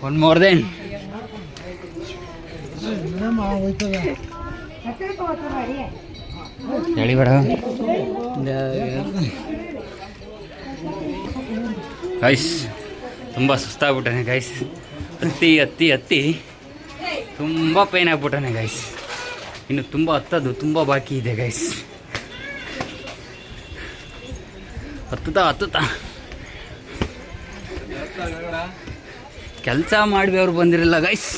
One more than ಹೇಳಿ ಬೇಡ guys. ತುಂಬ ಸುಸ್ತಾಗ್ಬಿಟ್ಟಾನೆ ಗೈಸ್. ಹತ್ತಿ ಹತ್ತಿ ಹತ್ತಿ ತುಂಬ ಪೇನ್ ಆಗ್ಬಿಟ್ಟಾನೆ ಗೈಸ್. ಇನ್ನು ತುಂಬ ಹತ್ತದು ತುಂಬ ಬಾಕಿ ಇದೆ ಗೈಸ್. ಹತ್ತುತ್ತಾ ಕೆಲಸ ಮಾಡಿ ಅವ್ರು ಬಂದಿರಲ್ಲ ಗೈಸ್.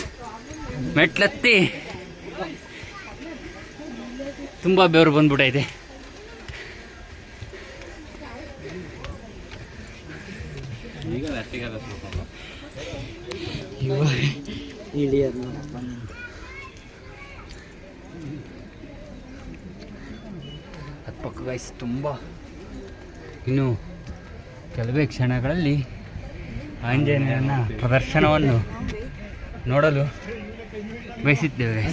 ಮೆಟ್ಲತ್ತಿ ತುಂಬ ಬೆವರು ಬಂದ್ಬಿಟ್ಟೈತೆ. ಅದು ಪಕ್ಕ ಗೈಸ್. ತುಂಬ ಇನ್ನು ಕೆಲವೇ ಕ್ಷಣಗಳಲ್ಲಿ ಆಂಜನೇಯನ ಪ್ರದರ್ಶನವನ್ನು ನೋಡಲು ಬಯಸಿದ್ದೇವೆ.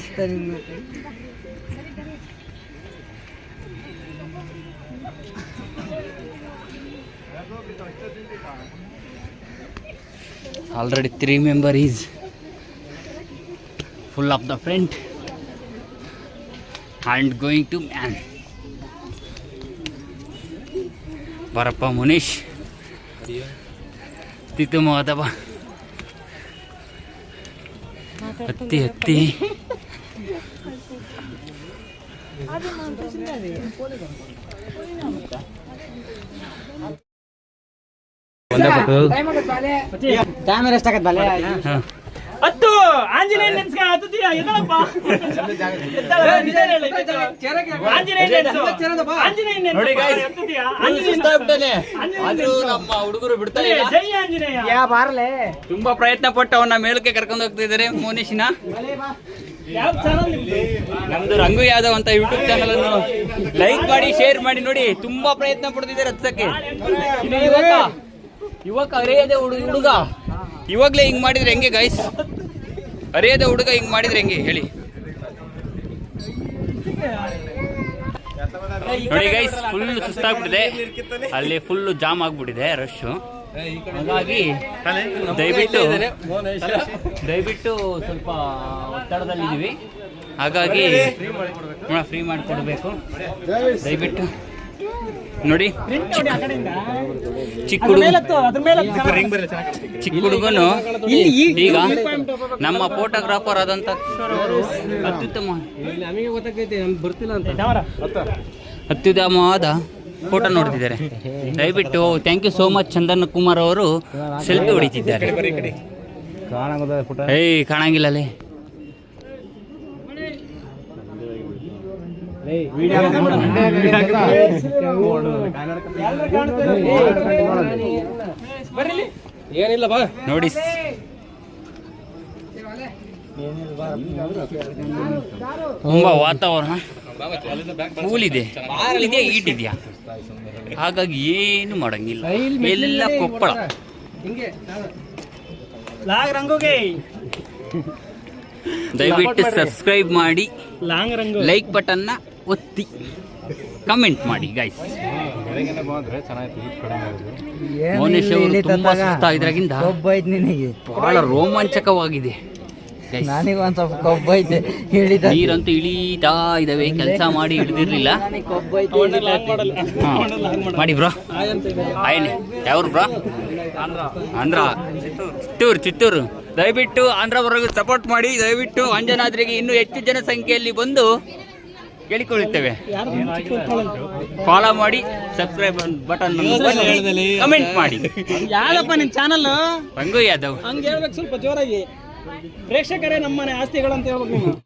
Already 3 member is full of the front and going to man. Barappa Munish Titu Madaba Hatti Hatti camera ಎಷ್ಟಾಗತ್ತೆ ಬಲೆ ಹತ್ತು ಆಂಜನೇಯ ನೆನ್ಸ್ಕ ಹತ್ತುತ್ತೀಯ ಎದಳಪ್ಪ ನೋಡಿ ಗೈಸ್ ಸುಸ್ತಾಗ್ಬಿಟ್ಟಾನೆ. ಆದ್ರೂ ನಮ್ಮ ಹುಡುಗರು ಬಿಡ್ತಾ ಇಲ್ಲ. ಜೈ ಆಂಜನೇಯ. ಯಾ ಬಾರ್ಲೆ ತುಂಬಾ ಪ್ರಯತ್ನ ಪಟ್ಟು ಅವನ್ನ ಮೇಲಕ್ಕೆ ಕರ್ಕೊಂಡು ಹೋಗ್ತಾ ಇದ್ದಾರೆ. ಮೋನಿಶಿನ ನಮ್ದು ರಂಗು ಯಾದವ್ ಅಂತ ಯೂಟ್ಯೂಬ್ ಚಾನಲ್ ಅನ್ನು ಲೈಕ್ ಮಾಡಿ ಶೇರ್ ಮಾಡಿ ನೋಡಿ. ತುಂಬಾ ಪ್ರಯತ್ನ ಪಡ್ತಿದ್ದಾರೆ ಹತ್ಸಕ್ಕೆ. ಯುವಕ ಅರಿಯದ ಹುಡುಗ ಇವಾಗ್ಲೇ ಹಿಂಗ್ ಮಾಡಿದ್ರೆ ಹೆಂಗೆ ಗೈಸ್? ಅರಿಯದ ಹುಡುಗ ಹಿಂಗ್ ಮಾಡಿದ್ರೆ ಹೆಂಗೆ ಹೇಳಿ? ನೋಡಿ ಗೈಸ್, ಫುಲ್ ಸುಸ್ತಾಗ್ಬಿಟ್ಟಿದೆ. ಅಲ್ಲಿ ಫುಲ್ ಜಾಮ್ ಆಗ್ಬಿಟ್ಟಿದೆ ರಶ್. ಹಾಗಾಗಿ ದಯವಿಟ್ಟು ಸ್ವಲ್ಪ ಒತ್ತಡದಲ್ಲಿದ್ದೀವಿ. ಹಾಗಾಗಿ ಫ್ರೀ ಮಾಡಿಕೊಡ್ಬೇಕು ದಯವಿಟ್ಟು. ನೋಡಿ ಚಿಕ್ಕ ಹುಡುಗನು ಈಗ ನಮ್ಮ ಫೋಟೋಗ್ರಾಫರ್ ಆದಂತ ಅತ್ಯುತ್ತಮವಾದ ಫೋಟೋ ನೋಡ್ತಿದ್ದಾರೆ. ದಯವಿಟ್ಟು thank you so much. Chandan Kumar ಅವರು ಸೆಲ್ಫಿ ಹೊಡಿತಿದ್ದಾರೆ. ಕಾಣಂಗಿಲ್ಲ ಅಲ್ಲೇ. ಏನಿಲ್ಲ ಬಾ ನೋಡಿ ತುಂಬಾ ವಾತಾವರಣ ಕೂಲ್ ಇದೆ, ಹೀಟ್ ಇದೆಯಾ, ಹಾಗಾಗಿ ಏನು ಮಾಡಂಗಿಲ್ಲ. ಎಲ್ಲ ಕೊಪ್ಪಳ. ದಯವಿಟ್ಟು ಸಬ್ಸ್ಕ್ರೈಬ್ ಮಾಡಿ, ಲೈಕ್ ಬಟನ್ನ ಒತ್ತಿ, ಕಮೆಂಟ್ ಮಾಡಿ ಗೈಸ್. ಮೌನೇಶ್ ಅವರು ತುಂಬಾ ಸುಸ್ತಾಗಿದ್ರಾಗಿಂದ ಬಹಳ ರೋಮಾಂಚಕವಾಗಿದೆ. ನೀರಂತೂ ಇಳೀತಾ ಇದಾವೆ. ಕೆಲಸ ಮಾಡಿ ಇಳಿದಿರ್ಲಿಲ್ಲ. ಮಾಡಿ ಬ್ರೋ. ಆಯ್ನೆ ಯಾವ್ರು ಬ್ರೋ? ಆಂಧ್ರ, ಚಿತ್ತೂರು. ದಯವಿಟ್ಟು ಆಂಧ್ರವರೆಗೂ ಸಪೋರ್ಟ್ ಮಾಡಿ. ದಯವಿಟ್ಟು ಅಂಜನಾದ್ರಿಗೆ ಇನ್ನೂ ಹೆಚ್ಚು ಜನಸಂಖ್ಯೆಯಲ್ಲಿ ಬಂದು ಕೇಳಿಕೊಳ್ಳುತ್ತೇವೆ. ಫಾಲೋ ಮಾಡಿ, ಸಬ್ಸ್ಕ್ರೈಬ್ ಬಟನ್ ಕಮೆಂಟ್ ಮಾಡಿ. ಯಾವ್ದಪ್ಪ ನಿನ್ ಚಾನಲ್? ರಂಗು ಯಾದವ್. ಹಂಗೆ ಹೇಳ್ಬೇಕು ಸ್ವಲ್ಪ ಜೋರಾಗಿ. ಪ್ರೇಕ್ಷಕರೇ ನಮ್ಮನೆ ಆಸ್ತಿಗಳಂತ ಹೇಳ್ಬೇಕು.